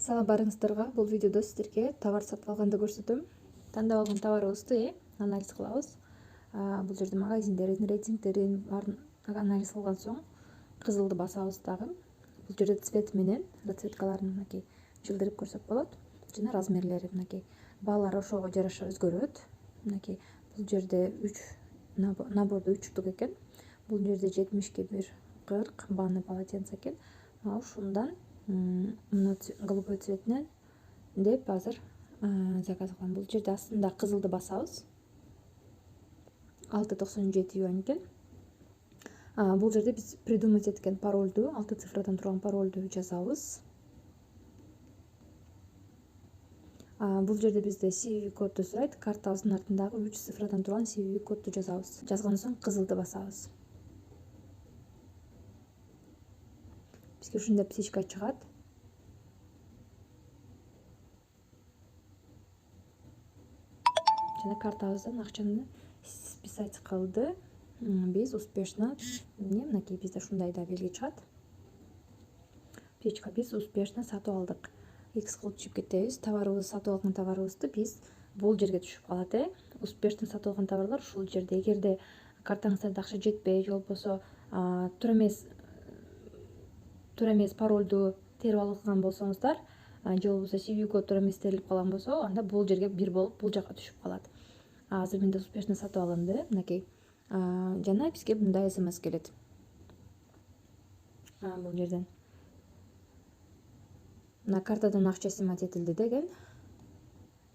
Салам барыңыздарга. Бул видеодо сиздерге товар сатып алганды көрсөтөм. Тандап алган товарыбызды анализ кылабыз. Бул жерде магазиндердин рейтингдерин баарын анализ кылган соң кызылды басабыз дагы. Бул жерде цвет менен расцветкаларын мынакей жылдырып көрсөк болот. Жана размерлери мынакей. Баалары ошого жараша өзгөрөт. Мынакей бул жерде 3 набордо 3 штук экен. Бул жерде 70-ке 40 банный полотенце экен. Ушундан мына голубой цветинен деп азыр заказ кылган. Бул жерде астында кызылды басабыз. 6,97 юань экен. Бул жерде биз придумать эткен паролду, 6 цифрадан турган паролду жазабыз. Бул жерде бизде CVV кодду сурайт. Картабыздын артындагы 3 цифрадан турган CVV кодду жазабыз. Жазган соң кызылды басабыз. Бизге ушундай птичка чыгат. Жана картабыздан акчаны списать кылды. Биз успешно мынакей бизде ушундай да белги чыгат. Птичка биз успешно сатып алдык. X кылып түшүп кетебиз. Товарыбызды сатып алган товарыбызды биз бул жерге түшүп калат. Успешно сатып алган товарлар ушул жерде. Эгерде картаңыздарда акча жетпей, же болбосо туура эмес паролду терип алган болсоңуздар, же болбосо CVV код туура эмес терилип калган болсо, анда бул жерге бир болуп бул жака түшүп калат. Азыр менде успешно сатып алынды, мынакей. Жана бизге мындай СМС келет. Бул жерден мына картадан акча снимать этилди деген.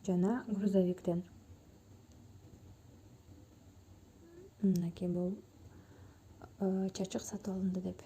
Жана грузовиктен. Мынакей бул чачык сатып алынды деп.